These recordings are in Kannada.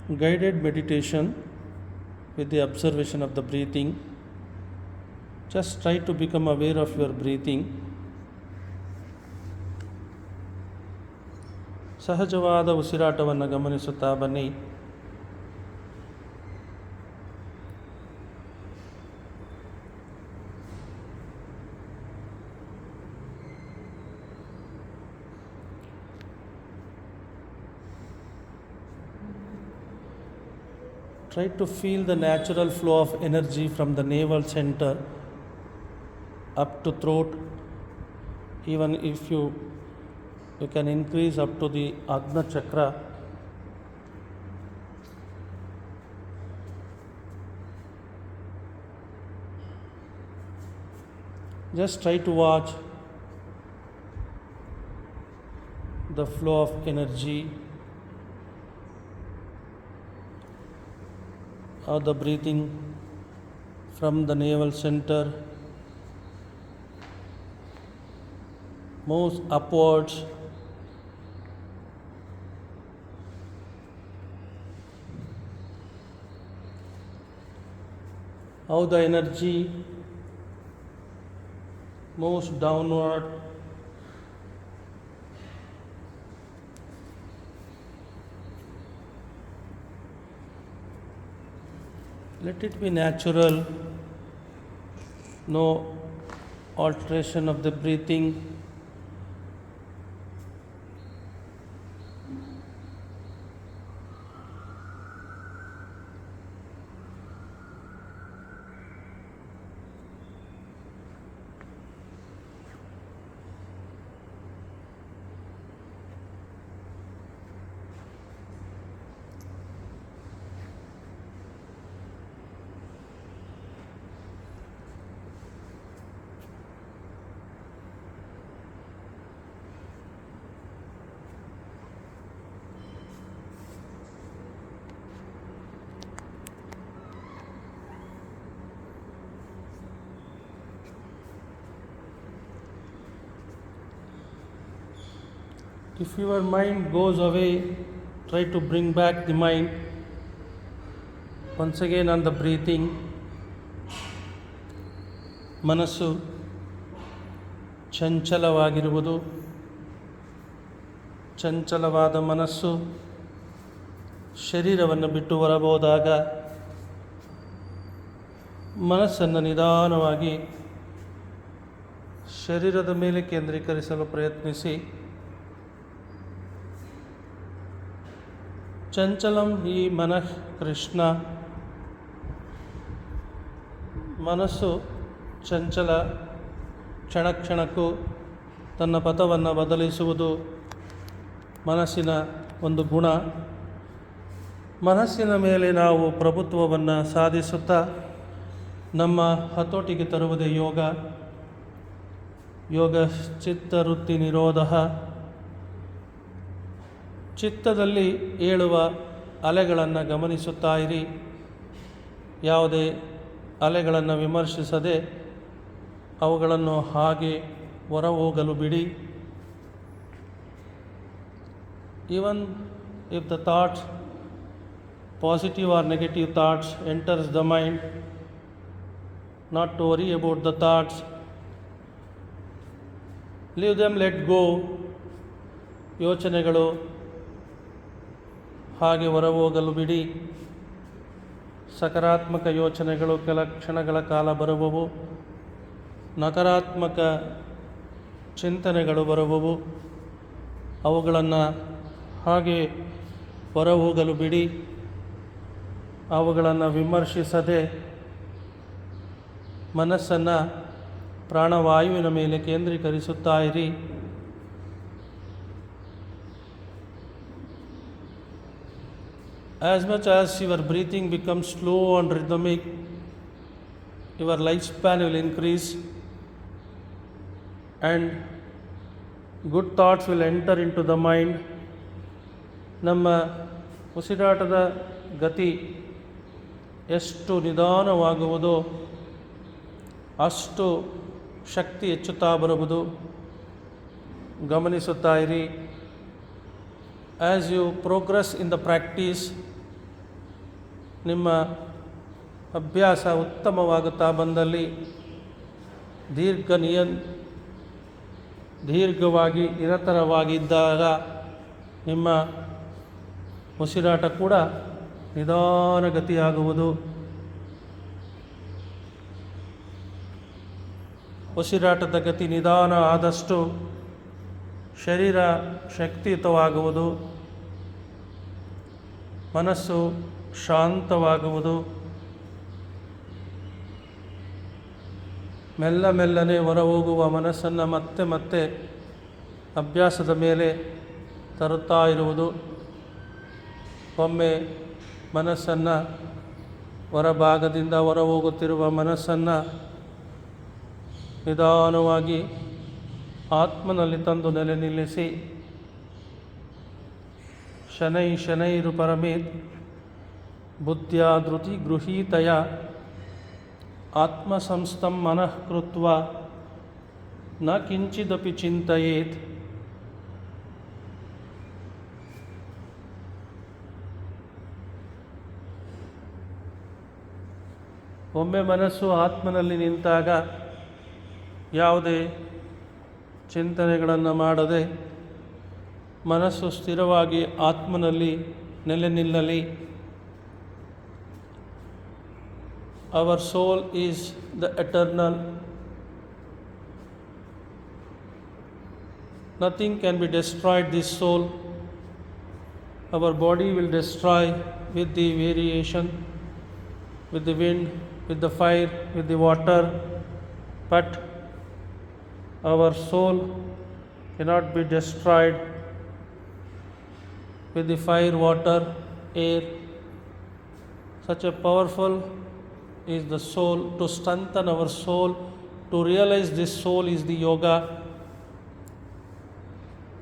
guided meditation with the observation of the breathing. Just try to become aware of your breathing. ಸಹಜವಾದ ಉಸಿರಾಟವನ್ನು ಗಮನಿಸುತ್ತಾ ಬನ್ನಿ. Try to feel the natural flow of energy from the navel center up to throat. Even if you can increase up to the Agna chakra. Just try to watch the flow of energy or the breathing from the navel center moves upwards how the energy moves downward let it be natural, no alteration of the breathing. If your mind goes away, try to bring back the mind once again on the breathing. ಮನಸ್ಸು ಚಂಚಲವಾಗಿರುವುದು, ಚಂಚಲವಾದ ಮನಸ್ಸು ಶರೀರವನ್ನು ಬಿಟ್ಟು ಹೊರಬೋದಾಗ ಮನಸ್ಸನ್ನು ನಿಧಾನವಾಗಿ ಶರೀರದ ಮೇಲೆ ಕೇಂದ್ರೀಕರಿಸಲು ಪ್ರಯತ್ನಿಸಿ. ಚಂಚಲಂ ಹಿ ಮನಃ ಕೃಷ್ಣ. ಮನಸ್ಸು ಚಂಚಲ, ಕ್ಷಣ ಕ್ಷಣಕ್ಕೂ ತನ್ನ ಪಥವನ್ನು ಬದಲಿಸುವುದು ಮನಸ್ಸಿನ ಒಂದು ಗುಣ. ಮನಸ್ಸಿನ ಮೇಲೆ ನಾವು ಪ್ರಭುತ್ವವನ್ನು ಸಾಧಿಸುತ್ತಾ ನಮ್ಮ ಹತೋಟಿಗೆ ತರುವುದೇ ಯೋಗ. ಯೋಗ ಚಿತ್ತವೃತ್ತಿ ನಿರೋಧ. ಚಿತ್ತದಲ್ಲಿ ಏಳುವ ಅಲೆಗಳನ್ನು ಗಮನಿಸುತ್ತಾ ಇರಿ. ಯಾವುದೇ ಅಲೆಗಳನ್ನು ವಿಮರ್ಶಿಸದೆ ಅವುಗಳನ್ನು ಹಾಗೆ ಹೊರ ಹೋಗಲು ಬಿಡಿ. Even if the thoughts, positive or negative thoughts, enters the mind, not to worry about the thoughts. Leave them, let go. ಯೋಚನೆಗಳು ಹಾಗೆ ಹೊರಹೋಗಲು ಬಿಡಿ. ಸಕಾರಾತ್ಮಕ ಯೋಚನೆಗಳು ಕೆಲ ಕ್ಷಣಗಳ ಕಾಲ ಬರುವವು, ನಕಾರಾತ್ಮಕ ಚಿಂತನೆಗಳು ಬರುವವು. ಅವುಗಳನ್ನು ಹಾಗೆ ಹೊರಹೋಗಲು ಬಿಡಿ. ಅವುಗಳನ್ನು ವಿಮರ್ಶಿಸದೆ ಮನಸ್ಸನ್ನು ಪ್ರಾಣವಾಯುವಿನ ಮೇಲೆ ಕೇಂದ್ರೀಕರಿಸುತ್ತಾ ಇರಿ. As much as your breathing becomes slow and rhythmic, your lifespan will increase and good thoughts will enter into the mind. ನಮ್ಮ ಉಸಿರಾಟದ ಗತಿ ಎಷ್ಟು ನಿಧಾನವಾಗುವುದೋ ಅಷ್ಟು ಶಕ್ತಿ ಹೆಚ್ಚುತ್ತಾ ಬರುವುದು. ಗಮನಿಸುತ್ತಾ ಇರಿ. As you progress in the practice, ನಿಮ್ಮ ಅಭ್ಯಾಸ ಉತ್ತಮವಾಗುತ್ತಾ ಬಂದಲ್ಲಿ ದೀರ್ಘವಾಗಿ ನಿರಂತರವಾಗಿದ್ದಾಗ ನಿಮ್ಮ ಉಸಿರಾಟ ಕೂಡ ನಿಧಾನಗತಿಯಾಗುವುದು. ಉಸಿರಾಟದ ಗತಿ ನಿಧಾನ ಆದಷ್ಟು ಶರೀರ ಶಕ್ತಿಯುತವಾಗುವುದು, ಮನಸ್ಸು ಶಾಂತವಾಗುವುದು. ಮೆಲ್ಲನೆ ಹೊರಹೋಗುವ ಮನಸ್ಸನ್ನು ಮತ್ತೆ ಮತ್ತೆ ಅಭ್ಯಾಸದ ಮೇಲೆ ತರುತ್ತಾ ಇರುವುದು. ಒಮ್ಮೆ ಮನಸ್ಸನ್ನು ಹೊರಭಾಗದಿಂದ ಹೊರಹೋಗುತ್ತಿರುವ ಮನಸ್ಸನ್ನು ನಿಧಾನವಾಗಿ ಆತ್ಮನಲ್ಲಿ ತಂದು ನೆಲೆ ನಿಲ್ಲಿಸಿ, ಶನೈರು ಪರಮೇತ್ ಬುದ್ಧ್ಯ ಧೃತಿ ಗೃಹೀತಯ ಆತ್ಮಸಂಸ್ಥಂ ಮನಃ ಕೃತ್ವ ನ ಕಿಂಚಿದಪಿ ಚಿಂತಯೇತ್. ಒಮ್ಮೆ ಮನಸ್ಸು ಆತ್ಮನಲ್ಲಿ ನಿಂತಾಗ ಯಾವುದೇ ಚಿಂತನೆಗಳನ್ನು ಮಾಡದೆ ಮನಸ್ಸು ಸ್ಥಿರವಾಗಿ ಆತ್ಮನಲ್ಲಿ ನೆಲೆ ನಿಲ್ಲಲಿ. Our soul is the eternal. Nothing can be destroyed this soul. Our body will destroy with the variation, with the wind, with the fire, with the water, but our soul cannot be destroyed with the fire, water, air. Such a powerful is the soul. To strengthen our soul, to realize this soul is the yoga.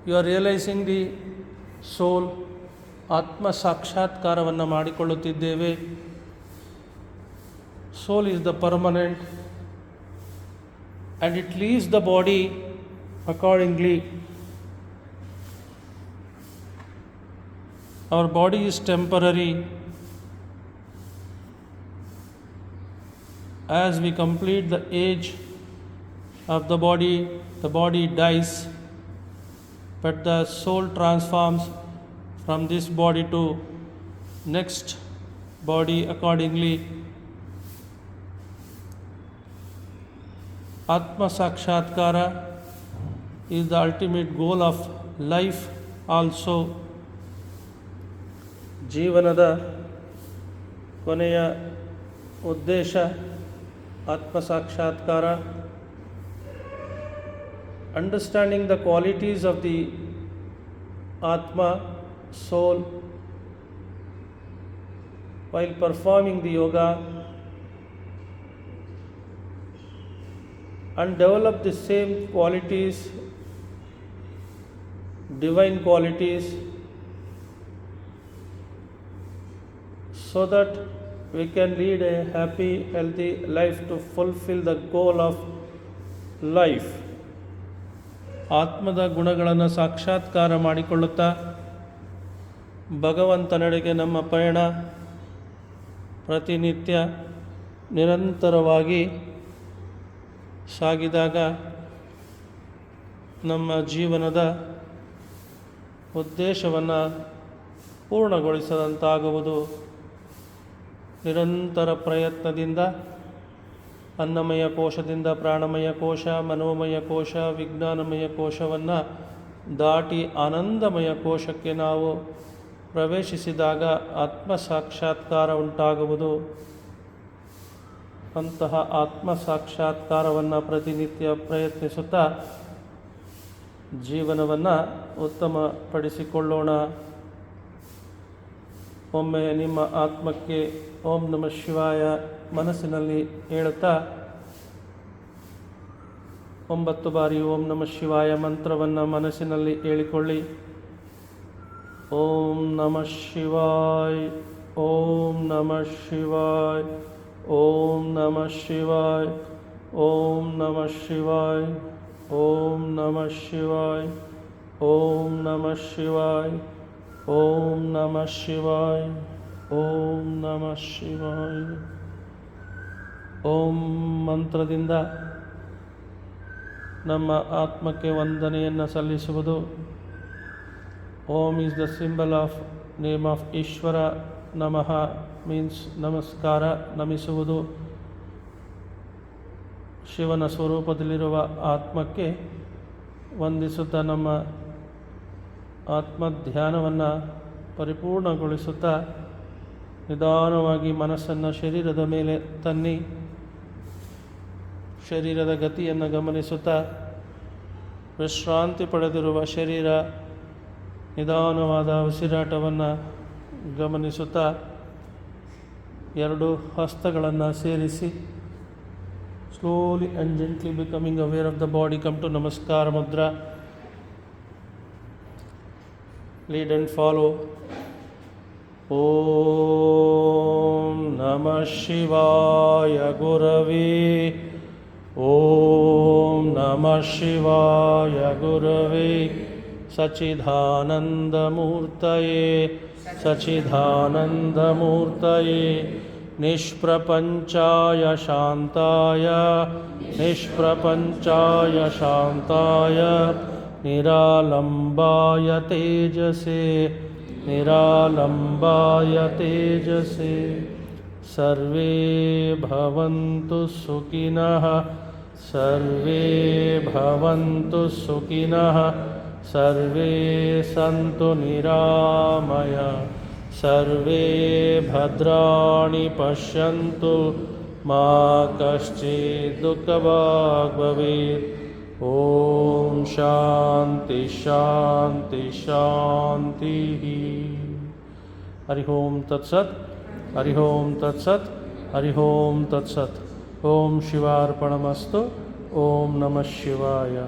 You are realizing the soul. ಆತ್ಮ ಸಾಕ್ಷಾತ್ಕಾರವನ್ನು ಮಾಡಿಕೊಳ್ಳುತ್ತಿದ್ದೇವೆ. Soul is the permanent and it leaves the body accordingly. Our body is temporary. As we complete the age of the body dies, but the soul transforms from this body to next body accordingly. Atma Sakshatkara is the ultimate goal of life also. ಜೀವನದ ಕೊನೆಯ ಉದ್ದೇಶ ಆತ್ಮ ಸಾಕ್ಷಾತ್ಕಾರ. Understanding the qualities of the Atma, soul, while performing the yoga, and develop the same qualities, divine qualities, so that we can lead a happy, healthy life to fulfill the goal of life. ಆತ್ಮದ ಗುಣಗಳನ್ನು ಸಾಕ್ಷಾತ್ಕಾರ ಮಾಡಿಕೊಳ್ಳುತ್ತಾ ಭಗವಂತನೆಡೆಗೆ ನಮ್ಮ ಪಯಣ ಪ್ರತಿನಿತ್ಯ ನಿರಂತರವಾಗಿ ಸಾಗಿದಾಗ ನಮ್ಮ ಜೀವನದ ಉದ್ದೇಶವನ್ನು ಪೂರ್ಣಗೊಳಿಸದಂತಾಗುವುದು. ನಿರಂತರ ಪ್ರಯತ್ನದಿಂದ ಅನ್ನಮಯ ಕೋಶದಿಂದ ಪ್ರಾಣಮಯ ಕೋಶ, ಮನೋಮಯ ಕೋಶ, ವಿಜ್ಞಾನಮಯ ಕೋಶವನ್ನು ದಾಟಿ ಆನಂದಮಯ ಕೋಶಕ್ಕೆ ನಾವು ಪ್ರವೇಶಿಸಿದಾಗ ಆತ್ಮ ಸಾಕ್ಷಾತ್ಕಾರ ಉಂಟಾಗುವುದು. ಅಂತಹ ಆತ್ಮ ಸಾಕ್ಷಾತ್ಕಾರವನ್ನು ಪ್ರತಿನಿತ್ಯ ಪ್ರಯತ್ನಿಸುತ್ತಾ ಜೀವನವನ್ನು ಉತ್ತಮಪಡಿಸಿಕೊಳ್ಳೋಣ. ಒಮ್ಮೆ ನಿಮ್ಮ ಆತ್ಮಕ್ಕೆ ಓಂ ನಮಃ ಶಿವಾಯ ಮನಸ್ಸಿನಲ್ಲಿ ಹೇಳುತ್ತಾ 9 ಬಾರಿ ಓಂ ನಮಃ ಶಿವಾಯ ಮಂತ್ರವನ್ನು ಮನಸ್ಸಿನಲ್ಲಿ ಹೇಳಿಕೊಳ್ಳಿ. ಓಂ ನಮಃ ಶಿವಾಯ, ಓಂ ನಮಃ ಶಿವಾಯ, ಓಂ ನಮಃ ಶಿವಾಯ, ಓಂ ನಮಃ ಶಿವಾಯ, ಓಂ ನಮಃ ಶಿವಾಯ, ಓಂ ನಮಃ ಶಿವಾಯ, ಓಂ ನಮಃ ಶಿವಾಯ, ಓಂ ನಮಃ ಶಿವಾಯ. ಓಂ ಮಂತ್ರದಿಂದ ನಮ್ಮ ಆತ್ಮಕ್ಕೆ ವಂದನೆಯನ್ನು ಸಲ್ಲಿಸುವುದು. Om is the symbol of name of Ishwara. Namah means ನಮಸ್ಕಾರ, ನಮಿಸುವುದು. ಶಿವನ ಸ್ವರೂಪದಲ್ಲಿರುವ ಆತ್ಮಕ್ಕೆ ವಂದಿಸುತ್ತಾ ನಮ್ಮ ಆತ್ಮಧ್ಯಾನವನ್ನು ಪರಿಪೂರ್ಣಗೊಳಿಸುತ್ತಾ ನಿಧಾನವಾಗಿ ಮನಸ್ಸನ್ನು ಶರೀರದ ಮೇಲೆ ತನ್ನಿ ಶರೀರದ ಗತಿಯನ್ನು ಗಮನಿಸುತ್ತಾ ವಿಶ್ರಾಂತಿ ಪಡೆದಿರುವ ಶರೀರ ನಿಧಾನವಾದ ಉಸಿರಾಟವನ್ನು ಗಮನಿಸುತ್ತಾ ಎರಡು ಹಸ್ತಗಳನ್ನು ಸೇರಿಸಿ slowly and gently becoming aware of the body, come to Namaskar Mudra. Lead and follow. Om Namah Shivaya Gurave. Om Namah Shivaya Gurave. Sachidananda Murtaye. Sachidananda Murtaye. निष्प्रपञ्चाय शान्ताय. निष्प्रपञ्चाय शान्ताय. निरालम्बाय तेजसे. निरालम्बाय तेजसे. सर्वे भवन्तु सुखिनः. सर्वे भवन्तु सुखिनः. सर्वे सन्तु निरामय. सर्वे भद्राणि पश्यन्तु मा कश्चित् दुःखभाग् भवेत्. ॐ शान्ति शान्ति शान्तिः. हरि ओं तत्सत्. हरि ओं तत्सत्. हरि ओं तत्सत्. ओं शिवार्पणमस्तु. ओं नमः शिवाय.